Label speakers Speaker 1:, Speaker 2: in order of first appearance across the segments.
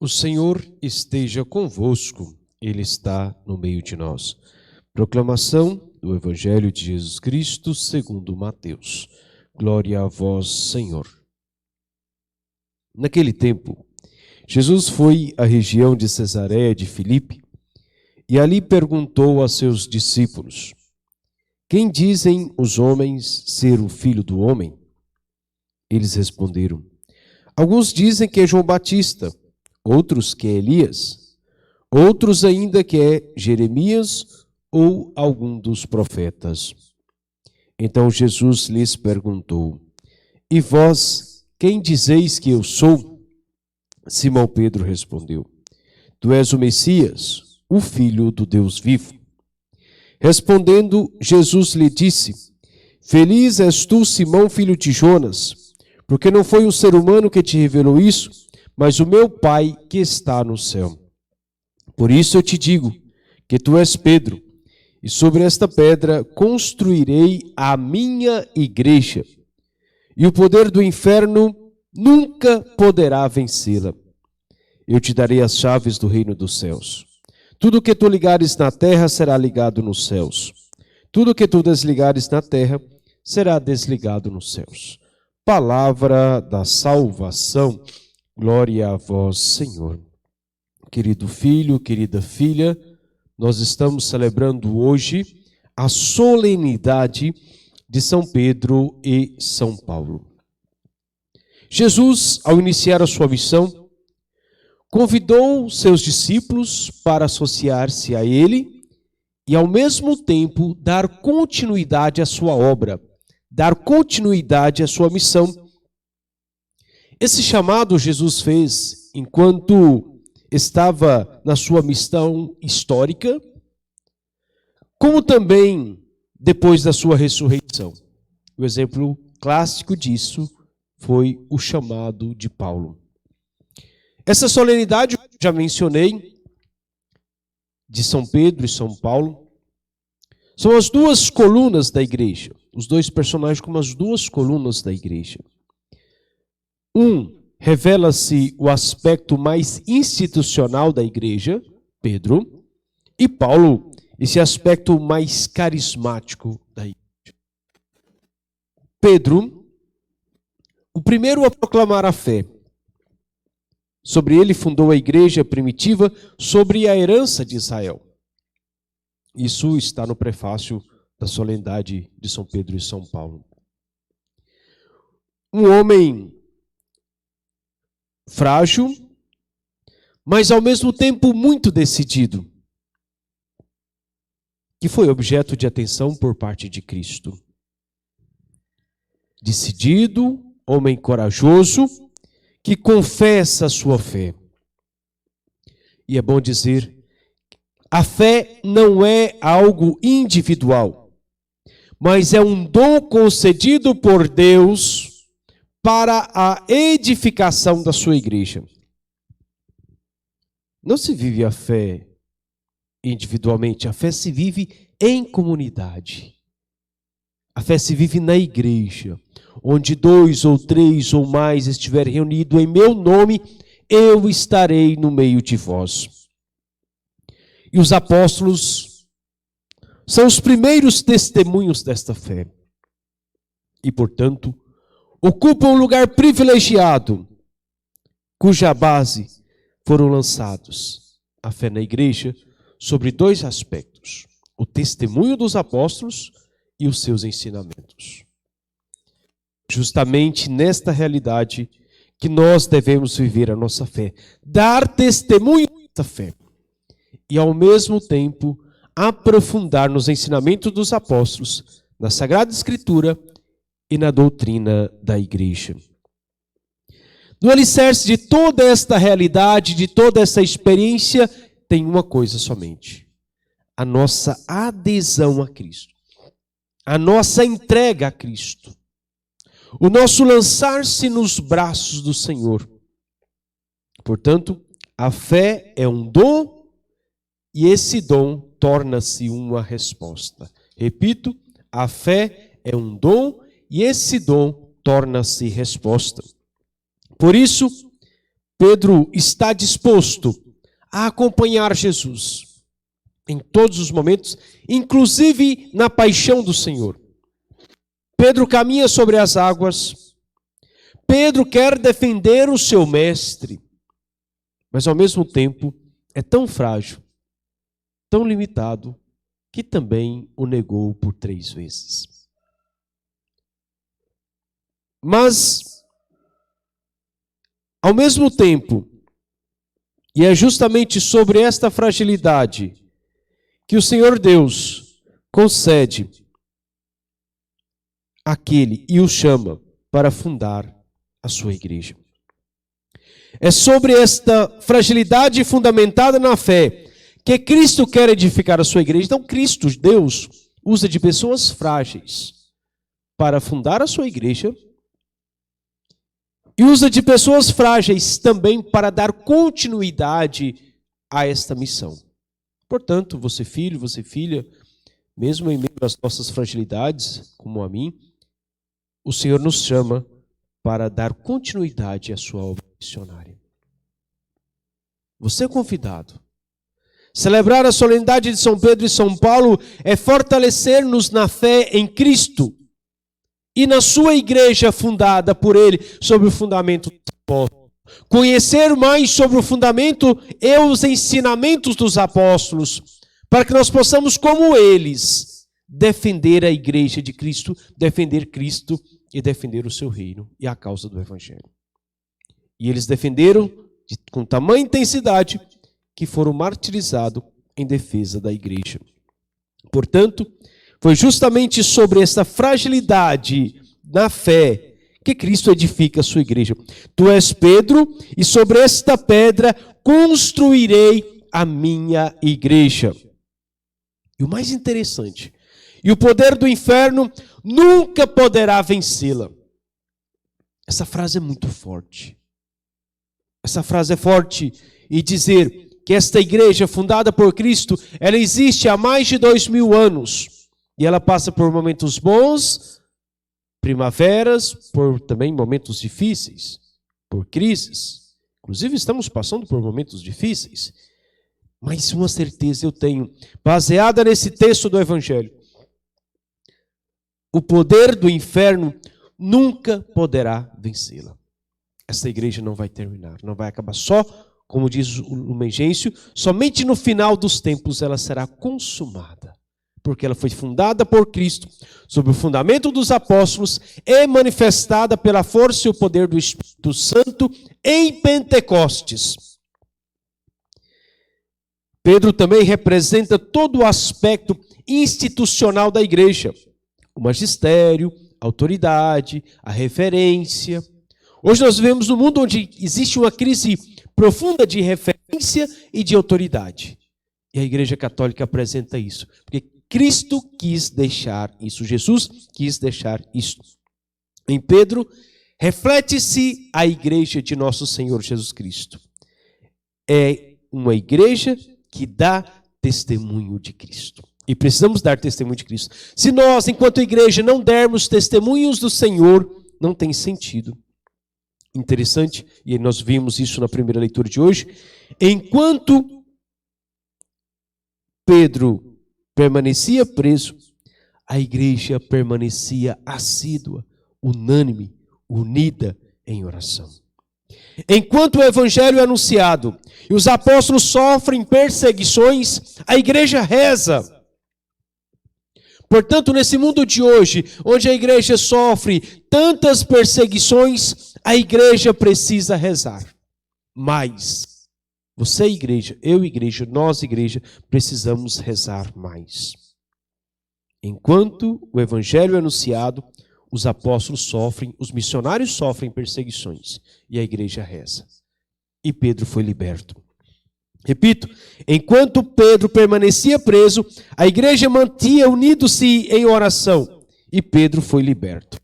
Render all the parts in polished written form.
Speaker 1: O Senhor esteja convosco, Ele está no meio de nós. Proclamação do Evangelho de Jesus Cristo segundo Mateus. Glória a vós, Senhor. Naquele tempo, Jesus foi à região de Cesareia de Filipe e ali perguntou a seus discípulos: quem dizem os homens ser o Filho do Homem? Eles responderam: alguns dizem que é João Batista, outros que é Elias, outros ainda que é Jeremias ou algum dos profetas. Então Jesus lhes perguntou: e vós, quem dizeis que eu sou? Simão Pedro respondeu: tu és o Messias, o Filho do Deus vivo. Respondendo, Jesus lhe disse: feliz és tu, Simão, filho de Jonas, porque não foi um ser humano que te revelou isso, mas o meu Pai que está no céu. Por isso eu te digo que tu és Pedro, e sobre esta pedra construirei a minha igreja, e o poder do inferno nunca poderá vencê-la. Eu te darei as chaves do reino dos céus. Tudo que tu ligares na terra será ligado nos céus. Tudo que tu desligares na terra será desligado nos céus. Palavra da salvação. Glória a vós, Senhor. Querido filho, querida filha, nós estamos celebrando hoje a solenidade de São Pedro e São Paulo. Jesus, ao iniciar a sua missão, convidou seus discípulos para associar-se a ele e, ao mesmo tempo, dar continuidade à sua obra, dar continuidade à sua missão. Esse chamado Jesus fez enquanto estava na sua missão histórica, como também depois da sua ressurreição. O exemplo clássico disso foi o chamado de Paulo. Essa solenidade, já mencionei, de São Pedro e São Paulo, são as duas colunas da igreja. Os dois personagens como as duas colunas da igreja. Revela-se o aspecto mais institucional da igreja, Pedro, e Paulo, esse aspecto mais carismático da igreja. Pedro, o primeiro a proclamar a fé. Sobre ele fundou a igreja primitiva sobre a herança de Israel. Isso está no prefácio da solenidade de São Pedro e São Paulo. Um homem frágil, mas ao mesmo tempo muito decidido, que foi objeto de atenção por parte de Cristo. Decidido, homem corajoso, que confessa a sua fé. E é bom dizer, a fé não é algo individual, mas é um dom concedido por Deus para a edificação da sua igreja. Não se vive a fé individualmente, a fé se vive em comunidade. A fé se vive na igreja. Onde 2 ou 3 ou mais estiverem reunidos em meu nome, eu estarei no meio de vós. E os apóstolos são os primeiros testemunhos desta fé. E, portanto, ocupam um lugar privilegiado, cuja base foram lançados a fé na igreja sobre 2 aspectos: o testemunho dos apóstolos e os seus ensinamentos. Justamente nesta realidade que nós devemos viver a nossa fé. Dar testemunho da fé. E ao mesmo tempo aprofundar nos ensinamentos dos apóstolos, na Sagrada Escritura e na doutrina da igreja. No alicerce de toda esta realidade, de toda essa experiência, tem uma coisa somente: a nossa adesão a Cristo. A nossa entrega a Cristo. O nosso lançar-se nos braços do Senhor. Portanto, a fé é um dom e esse dom torna-se uma resposta. Repito, a fé é um dom e esse dom torna-se resposta. Por isso, Pedro está disposto a acompanhar Jesus em todos os momentos, inclusive na paixão do Senhor. Pedro caminha sobre as águas. Pedro quer defender o seu mestre, mas ao mesmo tempo é tão frágil, tão limitado, que também o negou por 3 vezes. Mas, ao mesmo tempo, e é justamente sobre esta fragilidade que o Senhor Deus concede àquele e o chama para fundar a sua igreja. É sobre esta fragilidade fundamentada na fé que Cristo quer edificar a sua igreja. Então, Cristo, Deus, usa de pessoas frágeis para fundar a sua igreja e usa de pessoas frágeis também para dar continuidade a esta missão. Portanto, você filho, você filha, mesmo em meio às nossas fragilidades, como a mim, o Senhor nos chama para dar continuidade à sua obra missionária. Você é convidado. Celebrar a solenidade de São Pedro e São Paulo é fortalecer-nos na fé em Cristo e na sua igreja fundada por ele sobre o fundamento dos apóstolos. Conhecer mais sobre o fundamento e os ensinamentos dos apóstolos, para que nós possamos, como eles, defender a igreja de Cristo, defender Cristo e defender o seu reino e a causa do Evangelho. E eles defenderam com tamanha intensidade que foram martirizados em defesa da igreja. Portanto, foi justamente sobre essa fragilidade na fé que Cristo edifica a sua igreja. Tu és Pedro, e sobre esta pedra construirei a minha igreja. E o mais interessante, e o poder do inferno nunca poderá vencê-la. Essa frase é muito forte. Essa frase é forte e dizer que esta igreja fundada por Cristo, ela existe há mais de 2000 anos. E ela passa por momentos bons, primaveras, por também momentos difíceis, por crises. Inclusive estamos passando por momentos difíceis. Mas uma certeza eu tenho, baseada nesse texto do Evangelho. O poder do inferno nunca poderá vencê-la. Essa igreja não vai terminar, não vai acabar só, como diz o Lumen Gentium, somente no final dos tempos ela será consumada. Porque ela foi fundada por Cristo, sob o fundamento dos apóstolos, e manifestada pela força e o poder do Espírito Santo em Pentecostes. Pedro também representa todo o aspecto institucional da igreja. O magistério, a autoridade, a referência. Hoje nós vivemos num mundo onde existe uma crise profunda de referência e de autoridade. E a Igreja Católica apresenta isso. Porque Cristo quis deixar isso, Jesus quis deixar isso. Em Pedro, reflete-se a igreja de nosso Senhor Jesus Cristo. É uma igreja que dá testemunho de Cristo. E precisamos dar testemunho de Cristo. Se nós, enquanto igreja, não dermos testemunhos do Senhor, não tem sentido. Interessante, e nós vimos isso na primeira leitura de hoje. Enquanto Pedro permanecia preso, a igreja permanecia assídua, unânime, unida em oração. Enquanto o evangelho é anunciado e os apóstolos sofrem perseguições, a igreja reza. Portanto, nesse mundo de hoje, onde a igreja sofre tantas perseguições, a igreja precisa rezar. Mas você, igreja, eu, igreja, nós, igreja, precisamos rezar mais. Enquanto o evangelho é anunciado, os apóstolos sofrem, os missionários sofrem perseguições e a igreja reza. E Pedro foi liberto. Repito, enquanto Pedro permanecia preso, a igreja mantinha unido-se em oração e Pedro foi liberto.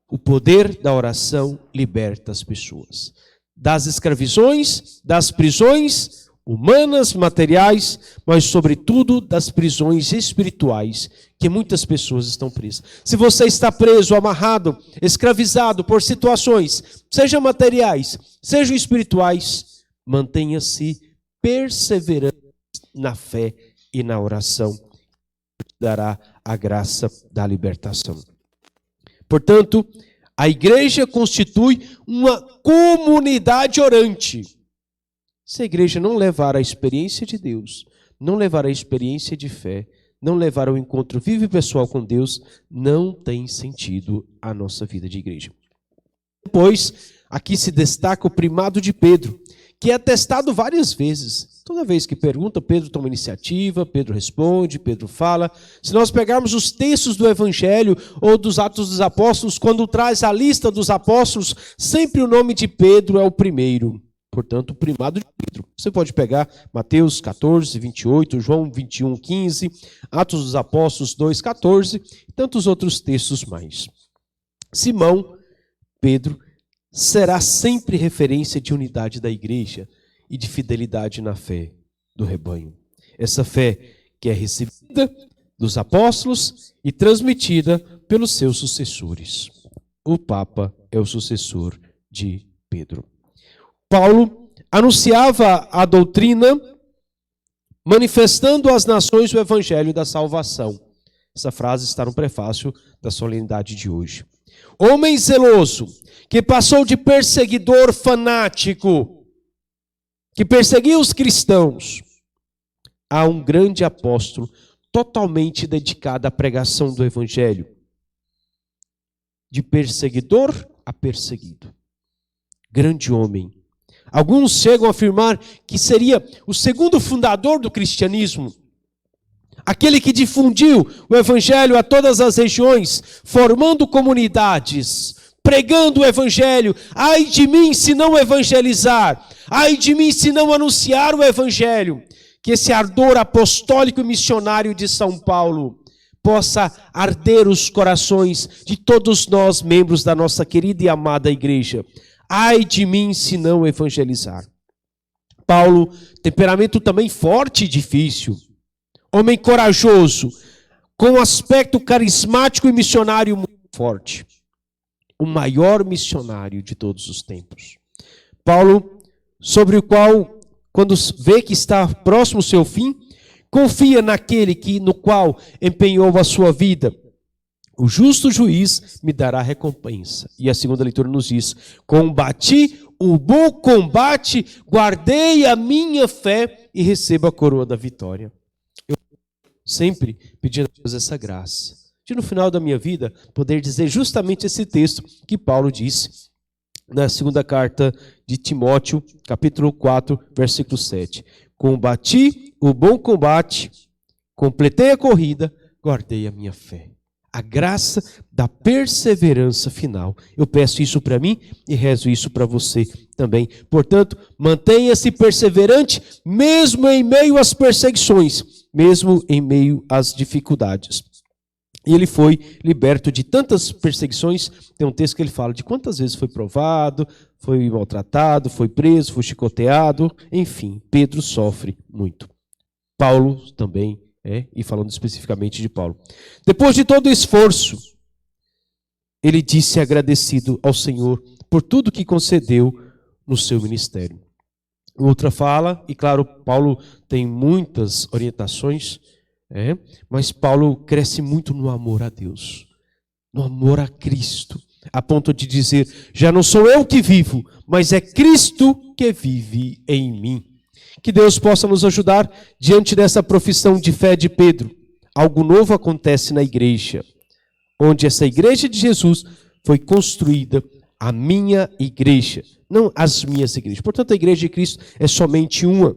Speaker 1: O poder da oração liberta as pessoas. Das escravizações, das prisões, humanas, materiais, mas sobretudo das prisões espirituais que muitas pessoas estão presas. Se você está preso, amarrado, escravizado por situações, sejam materiais, sejam espirituais, mantenha-se perseverante na fé e na oração. Dará a graça da libertação. Portanto, a igreja constitui uma comunidade orante. Se a igreja não levar a experiência de Deus, não levar a experiência de fé, não levar ao encontro vivo e pessoal com Deus, não tem sentido a nossa vida de igreja. Depois, aqui se destaca o primado de Pedro, que é atestado várias vezes. Toda vez que pergunta, Pedro toma iniciativa, Pedro responde, Pedro fala. Se nós pegarmos os textos do Evangelho ou dos Atos dos Apóstolos, quando traz a lista dos apóstolos, sempre o nome de Pedro é o primeiro. Portanto, o primado de Pedro. Você pode pegar Mateus 14, 28, João 21, 15, Atos dos Apóstolos 2, 14 e tantos outros textos mais. Simão, Pedro, será sempre referência de unidade da igreja e de fidelidade na fé do rebanho. Essa fé que é recebida dos apóstolos e transmitida pelos seus sucessores. O Papa é o sucessor de Pedro. Paulo anunciava a doutrina, manifestando às nações o evangelho da salvação. Essa frase está no prefácio da solenidade de hoje. Homem zeloso, que passou de perseguidor fanático, que perseguia os cristãos, a um grande apóstolo totalmente dedicado à pregação do evangelho. De perseguidor a perseguido. Grande homem. Alguns chegam a afirmar que seria o segundo fundador do cristianismo, aquele que difundiu o evangelho a todas as regiões, formando comunidades, pregando o evangelho. Ai de mim se não evangelizar, ai de mim se não anunciar o evangelho. Que esse ardor apostólico e missionário de São Paulo possa arder os corações de todos nós, membros da nossa querida e amada igreja. Ai de mim se não evangelizar. Paulo, temperamento também forte e difícil. Homem corajoso, com um aspecto carismático e missionário muito forte. O maior missionário de todos os tempos. Paulo, sobre o qual, quando vê que está próximo ao seu fim, confia naquele no qual empenhou a sua vida. O justo juiz me dará recompensa. E a segunda leitura nos diz: combati o bom combate, guardei a minha fé e recebo a coroa da vitória. Eu sempre pedindo a Deus essa graça, de no final da minha vida poder dizer justamente esse texto que Paulo disse na segunda carta de Timóteo, capítulo 4, versículo 7. Combati o bom combate, completei a corrida, guardei a minha fé. A graça da perseverança final. Eu peço isso para mim e rezo isso para você também. Portanto, mantenha-se perseverante, mesmo em meio às perseguições, mesmo em meio às dificuldades. E ele foi liberto de tantas perseguições. Tem um texto que ele fala de quantas vezes foi provado, foi maltratado, foi preso, foi chicoteado. Enfim, Pedro sofre muito. Paulo também. E falando especificamente de Paulo. Depois de todo o esforço, ele disse agradecido ao Senhor por tudo que concedeu no seu ministério. Outra fala, e claro, Paulo tem muitas orientações, mas Paulo cresce muito no amor a Deus, no amor a Cristo, a ponto de dizer, já não sou eu que vivo, mas é Cristo que vive em mim. Que Deus possa nos ajudar diante dessa profissão de fé de Pedro. Algo novo acontece na igreja, onde essa igreja de Jesus foi construída, a minha igreja, não as minhas igrejas. Portanto, a igreja de Cristo é somente uma.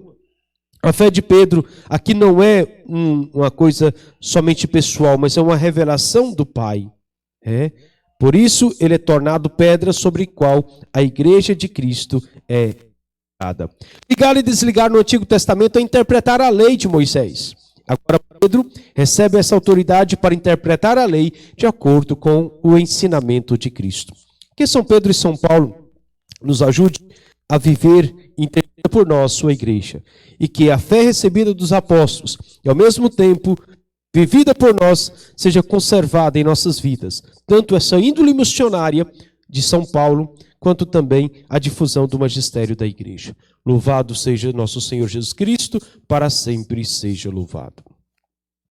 Speaker 1: A fé de Pedro aqui não é uma coisa somente pessoal, mas é uma revelação do Pai. Por isso, ele é tornado pedra sobre a qual a igreja de Cristo é. Ligar e desligar no Antigo Testamento é interpretar a lei de Moisés. Agora Pedro recebe essa autoridade para interpretar a lei de acordo com o ensinamento de Cristo. Que São Pedro e São Paulo nos ajudem a viver e entender por nós, sua igreja, e que a fé recebida dos apóstolos e ao mesmo tempo vivida por nós seja conservada em nossas vidas, tanto essa índole missionária de São Paulo, quanto também a difusão do magistério da igreja. Louvado seja nosso Senhor Jesus Cristo, para sempre seja louvado.